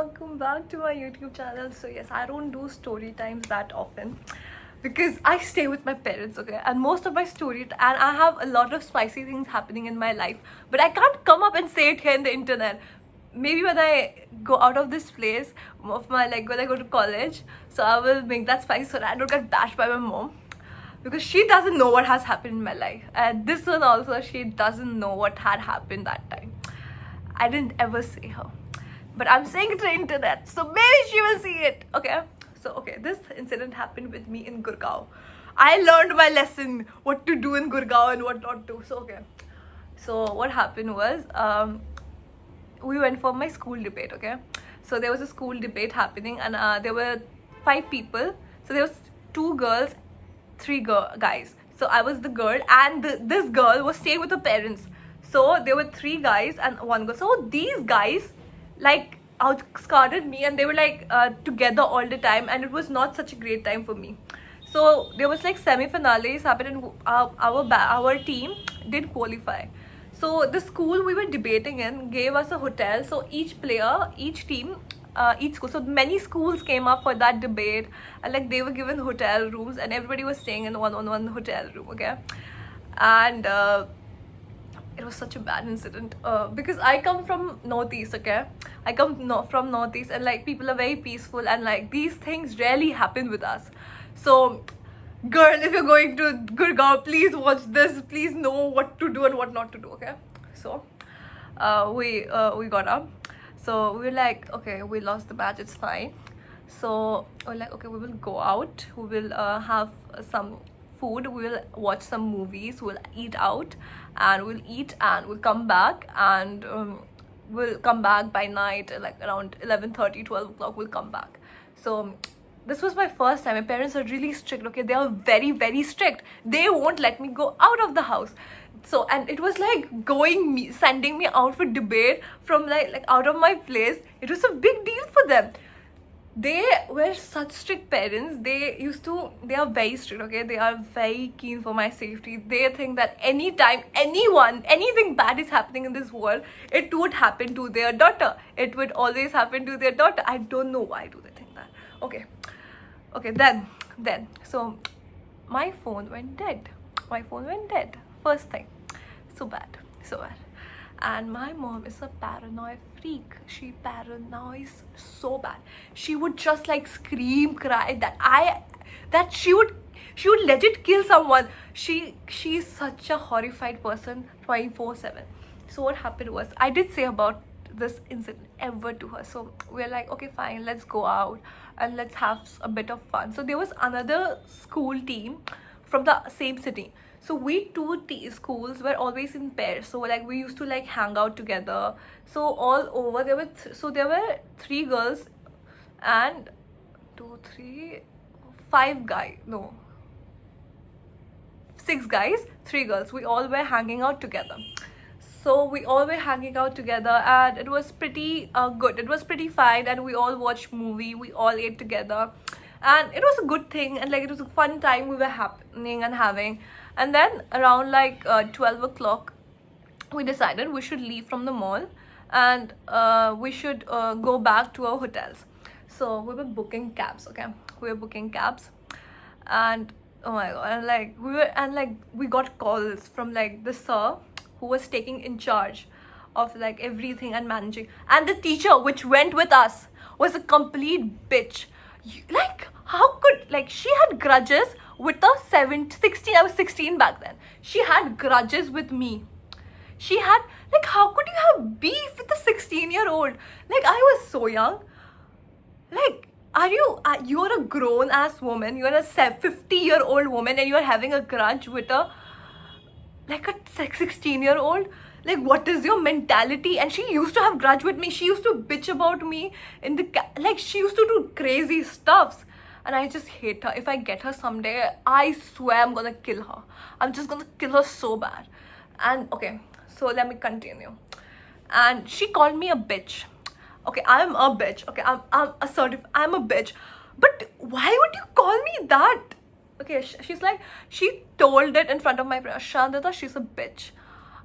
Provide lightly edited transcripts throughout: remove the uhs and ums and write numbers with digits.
welcome back to my YouTube channel. So yes, I don't do story times that often because I stay with my parents, okay? And most of my and I have a lot of spicy things happening in my life, but I can't come up and say it here in the internet. Maybe when I go out of this place of my, like when I go to college, so I will make that spicy so that I don't get bashed by my mom, because she doesn't know what has happened in my life. And this one also, she doesn't know what had happened that time. I didn't ever say her, but I'm saying it to the internet, so maybe she will see it. Okay, so okay, this incident happened with me in Gurgaon. I learned my lesson, what to do in Gurgaon and what not to. So okay, so what happened was, we went for my school debate. Okay, so there was a school debate happening, and there were 5 people. So there was 2 girls, 3 guys. So I was the girl, and this girl was staying with her parents. So there were 3 guys and 1 girl. So these guys like outscarded me, and they were like together all the time, and it was not such a great time for me. So there was like semi-finales happened, and our team did qualify. So the school we were debating in gave us a hotel. So each player, each team, each school, so many schools came up for that debate, and like they were given hotel rooms, and everybody was staying in one hotel room. Okay, and it was such a bad incident because I come from Northeast. Okay, I come from Northeast, and like people are very peaceful, and like these things rarely happen with us. So girl, if you're going to Gurgaon, please watch this, please know what to do and what not to do. Okay, so we got up. So we were like, okay, we lost the match, it's fine. So we're like, okay, we will go out, we will have some food, we will watch some movies, we'll eat out, and we'll eat, and we'll come back, and we'll come back by night, like around 11:30, 12 o'clock, we'll come back. So this was my first time. My parents are really strict. Okay, they are very, very strict. They won't let me go out of the house. So, and it was like sending me out for debate from like out of my place. It was a big deal for them. They were such strict parents. They are very strict. Okay, they are very keen for my safety. They think that anytime anything bad is happening in this world, it would happen to their daughter. It would always happen to their daughter. I don't know why do they think that. Okay, then so my phone went dead. First thing. So bad. And my mom is a paranoid freak. She paranoids so bad. She would just like scream, cry that she would legit kill someone. She's such a horrified person 24/7. So what happened was, I did say about this incident ever to her. So we're like, okay, fine, let's go out and let's have a bit of fun. So there was another school team from the same city. So we 2 schools were always in pairs. So like we used to like hang out together. So all over there were 3 girls and 5 guys. No, 6 guys, 3 girls. We all were hanging out together. So we all were hanging out together, and it was pretty good. It was pretty fine, and we all watched movie. We all ate together, and it was a good thing. And like it was a fun time we were having. And then around like 12 o'clock, we decided we should leave from the mall, and we should go back to our hotels. So we were booking cabs. Okay, and oh my god, and we got calls from like the sir who was taking in charge of like everything and managing, and the teacher which went with us was a complete bitch. Like, how could, like, she had grudges with a 16, I was 16 back then. She had grudges with me. She had, like, how could you have beef with a 16-year-old? Like, I was so young. Like, you're a grown ass woman, you're a 50-year-old woman, and you're having a grudge with a 16-year-old. Like, what is your mentality? And she used to have grudge with me. She used to bitch about me in the like she used to do crazy stuffs, and I just hate her. If I get her someday, I swear I'm gonna kill her. I'm just gonna kill her so bad. And okay, so let me continue. And she called me a bitch. Okay, I'm a bitch. Okay, I'm assertive. I'm a bitch. But why would you call me that? Okay, she's like, she told it in front of my friend Shantata, she's a bitch.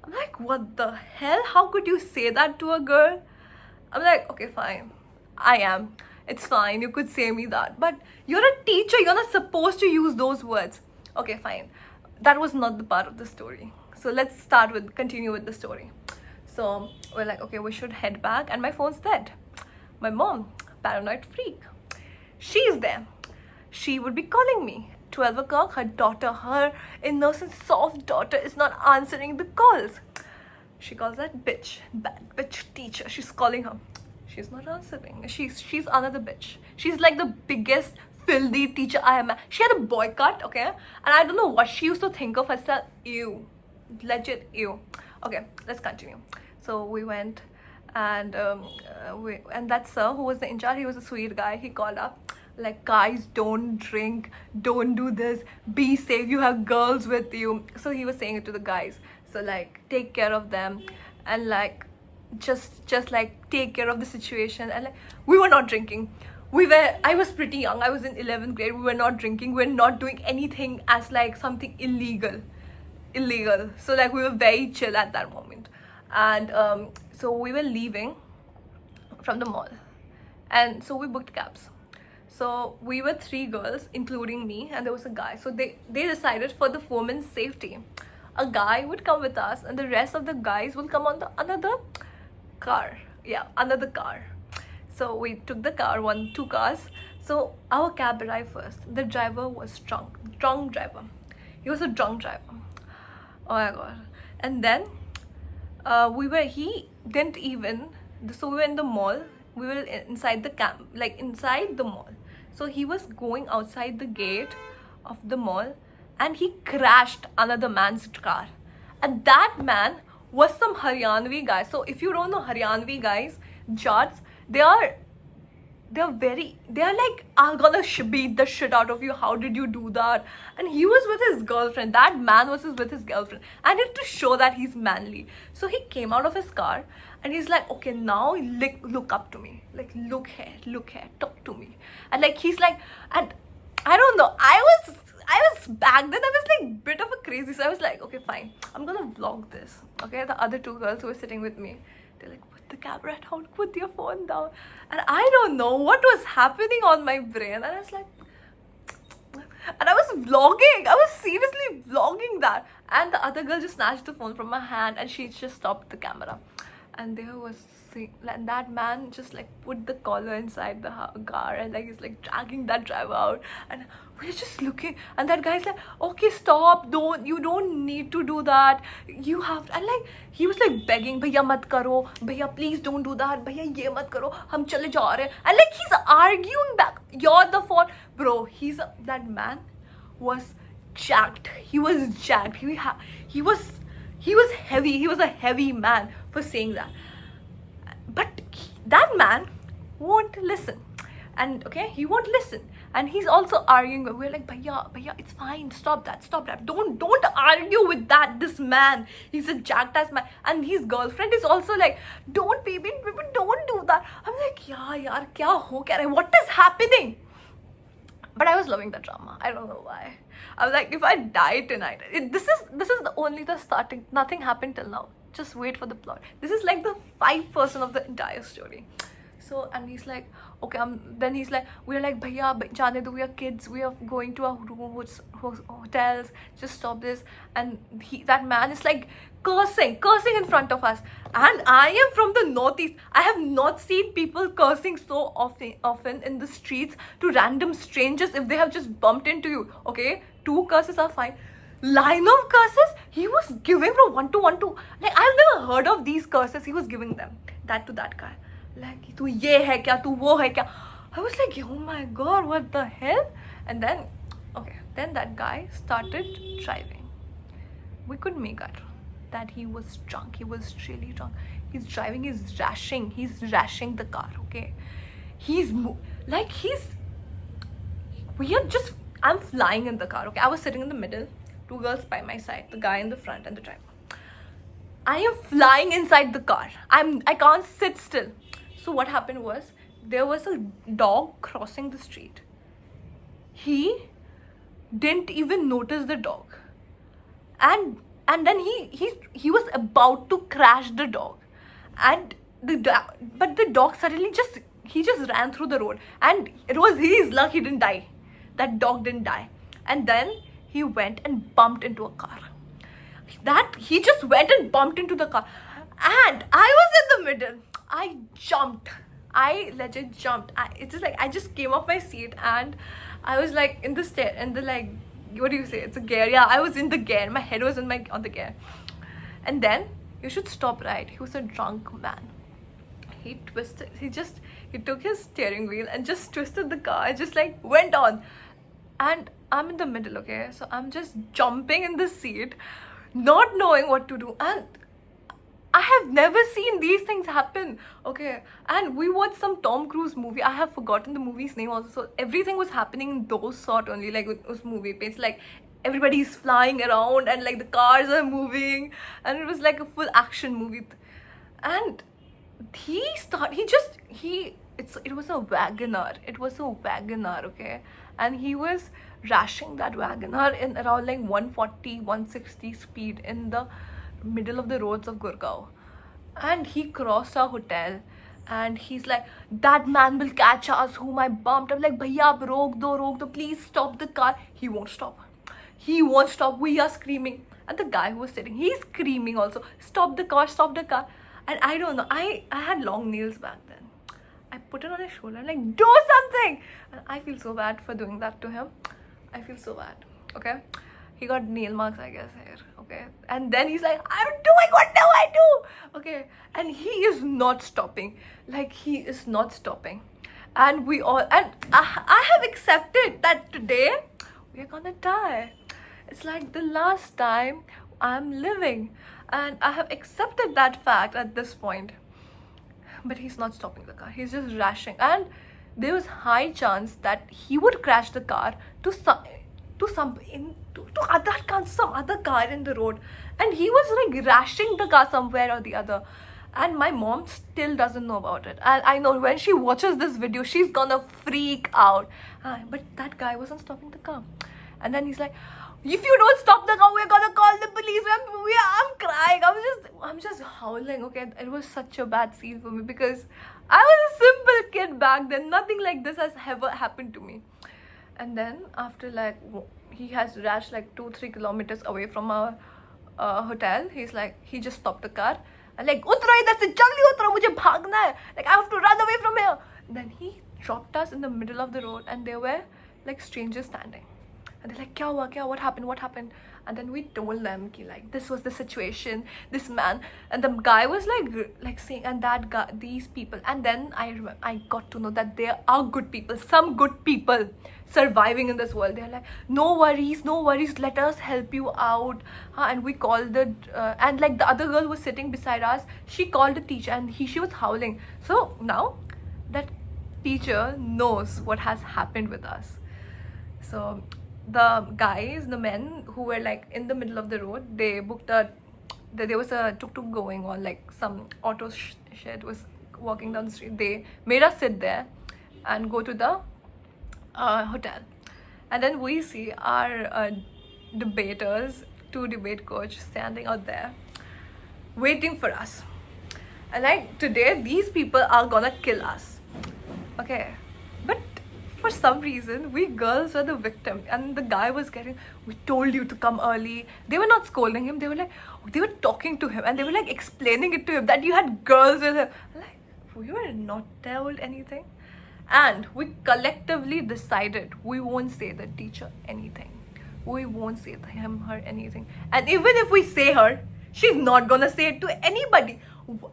I'm like, what the hell? How could you say that to a girl? I'm like, okay, fine. I am. It's fine. You could say me that. But you're a teacher. You're not supposed to use those words. Okay, fine. That was not the part of the story. So let's continue with the story. So we're like, okay, we should head back. And my phone's dead. My mom, paranoid freak. She's there. She would be calling me. 12 o'clock, her daughter, her innocent, soft daughter is not answering the calls. She calls that bitch, bad bitch teacher. She's calling her. She's not answering. She's another bitch. She's like the biggest filthy teacher I am. She had a boycott, okay? And I don't know what she used to think of herself. Ew. Legit ew. Okay, let's continue. So we went, and and that sir who was the in charge, he was a sweet guy. He called up like, guys, don't drink, don't do this, be safe, you have girls with you. So he was saying it to the guys. So like, take care of them, and like just like take care of the situation. And like, we were not drinking. I was pretty young. I was in 11th grade. We were not drinking. We were not doing anything as like something illegal. So like, we were very chill at that moment. And so we were leaving from the mall, and so we booked cabs. So we were 3 girls, including me, and there was a guy. So they decided, for the women's safety, a guy would come with us, and the rest of the guys will come on the another car. Yeah, another car. So we took the car, 2 cars. So our cab arrived first. The driver was drunk driver. He was a drunk driver. Oh my god. And then he didn't even, so we were in the mall. We were inside the camp, like inside the mall. So he was going outside the gate of the mall, and he crashed another man's car. And that man was some Haryanvi guy. So if you don't know Haryanvi guys, Jats, they are like, I'm gonna beat the shit out of you. How did you do that? And he was with his girlfriend. That man was with his girlfriend. And it to show that he's manly. So he came out of his car, and he's like, okay, now look up to me. Like, look here, talk to me. And like, he's like, and I don't know, I was back then, I was like bit of a crazy. So I was like, okay, fine, I'm gonna vlog this. Okay, the other 2 girls who were sitting with me, they're like, put the camera down, put your phone down. And I don't know what was happening on my brain. And I was like, and I was vlogging. I was seriously vlogging that. And the other girl just snatched the phone from my hand, and she just stopped the camera. And there was, and that man just like put the collar inside the car, and like he's like dragging that driver out. And we're just looking, and that guy's like, okay, stop, you don't need to do that, you have to. And like, he was like begging, bhaiya mat karo, bhaiya please don't do that, bhaiya ye mat karo, hum chale ja rahe. And like, he's arguing back, you're the fault, bro. That man was jacked. He was jacked. He was heavy. He was a heavy man for saying that. But that man won't listen. And okay, he won't listen. And he's also arguing. We're like, bhaiya, it's fine. Stop that. Don't argue with this man. He's a jacked ass man. And his girlfriend is also like, don't baby, don't do that. I'm like, yaar, kya ho kya raha hai? What is happening? But I was loving the drama. I don't know why. I was like, if I die tonight, this is only the starting. Nothing happened till now. Just wait for the plot. This is like the 5% of the entire story. So, and he's like, okay, then he's like, we're like, bhaiya, jane do, we are kids, we are going to our room, hotels, just stop this. And that man is like cursing in front of us. And I am from the northeast. I have not seen people cursing so often in the streets to random strangers if they have just bumped into you. Okay, 2 curses are fine. Line of curses, he was giving from 1 to 1 to, like, I've never heard of these curses. He was giving them that to that guy. Like, tu ye hai kya, tu wo hai kya. I was like, oh my god, what the hell? And then, okay, then that guy started driving. We could make out that he was drunk. He was really drunk. He's driving, he's rashing the car, okay? I'm flying in the car, okay? I was sitting in the middle, 2 girls by my side, the guy in the front and the driver. I am flying inside the car. I can't sit still. So what happened was, there was a dog crossing the street. He didn't even notice the dog. And then he was about to crash the dog. But the dog suddenly just he just ran through the road, and it was his luck he didn't die. That dog didn't die. And then he went and bumped into a car. That he just went and bumped into the car, and I was in the middle. I jumped. I legit jumped. It's just like I just came off my seat, and I was like in the stair, in the like, what do you say? It's a gear. Yeah, I was in the gear. My head was on the gear. And then you should stop, right? He was a drunk man. He twisted. He took his steering wheel and just twisted the car. It just like went on, and I'm in the middle. Okay, so I'm just jumping in the seat, not knowing what to do, and I have never seen these things happen. Okay, and we watched some Tom Cruise movie. I have forgotten the movie's name also. So everything was happening in those sort only, like it was movie. It's like everybody's flying around and like the cars are moving, and it was like a full action movie. And it was a Wagoner. It was a Wagoner, okay, and he was rashing that Wagoner in around like 140, 160 speed in the middle of the roads of Gurgaon. And he crossed our hotel, and he's like, that man will catch us whom I bumped. I'm like, bhaiya aap rok do, please stop the car. He won't stop. We are screaming, and the guy who was sitting, he's screaming also, stop the car. And I don't know, I had long nails back then. I put it on his shoulder, I'm like, do something. And I feel so bad for doing that to him. I feel so bad. Okay, he got nail marks, I guess, here. Okay, and then he's like, I'm doing, what do I do? Okay, and he is not stopping. Like, he is not stopping. And I have accepted that today we're gonna die. It's like the last time I'm living, and I have accepted that fact at this point. But he's not stopping the car. He's just rashing, and there was high chance that he would crash the car to some other car in the road, and he was like rashing the car somewhere or the other. And my mom still doesn't know about it, and I know when she watches this video she's gonna freak out. But that guy wasn't stopping the car, and then he's like, if you don't stop the car, we're gonna call the police. I'm crying. I'm just howling. Okay, it was such a bad scene for me because I was a simple kid back then. Nothing like this has ever happened to me. And then after like he has rashed like 2-3 kilometers away from our hotel, he just stopped the car and like, utro idhar se, jaldi utro, mujhe bhagna hai. Like, I have to run away from here. Then he dropped us in the middle of the road, and there were like strangers standing. And they're like, kya hua, what happened? And then we told them ki, like, this was the situation, this man, and the guy was like saying, and that guy, these people. And then I got to know that there are good people, some good people surviving in this world. They're like, no worries, let us help you out. And we called and like the other girl was sitting beside us, she called the teacher, and she was howling. So now that teacher knows what has happened with us. So the men who were like in the middle of the road, they booked there was a tuk-tuk going on, like some auto shed was walking down the street. They made us sit there and go to the hotel. And then we see our debaters, 2 debate coach standing out there waiting for us. And like, today these people are gonna kill us. Okay, but for some reason we girls were the victim, and the guy was we told you to come early. They were not scolding him, they were talking to him, and they were like explaining it to him that you had girls with him. Like, we were not told anything. And we collectively decided we won't say the teacher anything. We won't say her anything. And even if we say her, she's not gonna say it to anybody,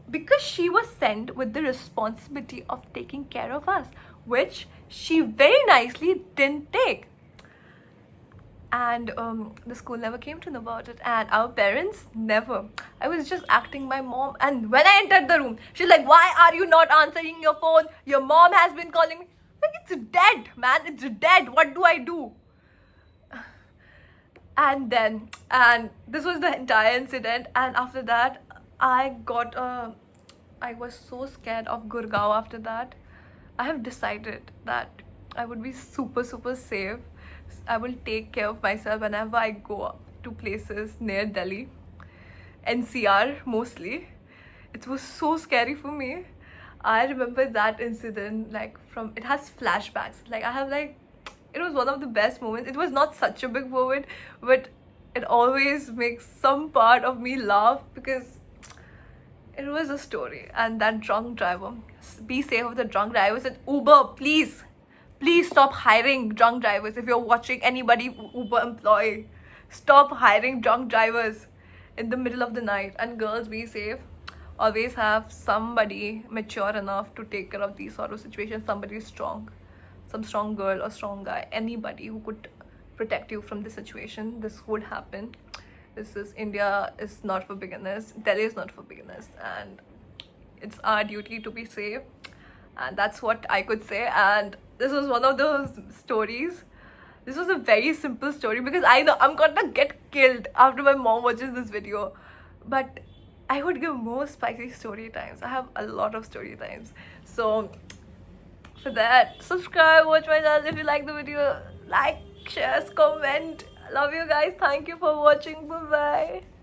because she was sent with the responsibility of taking care of us, which she very nicely didn't take. And the school never came to know about it, and our parents never. I was just acting my mom, and when I entered the room, she's like, why are you not answering your phone? Your mom has been calling me. Like, it's dead, man, it's dead. What do I do? And this was the entire incident. And after that, I was so scared of Gurgaon after that. I have decided that I would be super safe. I will take care of myself whenever I go to places near Delhi, NCR mostly. It was so scary for me. I remember that incident like from it has flashbacks. Like I have like it was one of the best moments. It was not such a big moment, but it always makes some part of me laugh because it was a story. And that drunk driver, be safe of the drunk drivers at Uber, please. Please stop hiring drunk drivers. If you're watching, anybody Uber employee, stop hiring drunk drivers in the middle of the night. And girls, be safe. Always have somebody mature enough to take care of these sort of situations. Somebody strong, some strong girl or strong guy, anybody who could protect you from this situation. This would happen. This is India is not for beginners. Delhi is not for beginners, and it's our duty to be safe. And that's what I could say. And this was one of those stories. This was a very simple story because I know I'm gonna get killed after my mom watches this video. But I would give more spicy story times. I have a lot of story times. So for that, subscribe, watch my channel if you like the video. Like, share, comment. Love you guys. Thank you for watching. Bye bye.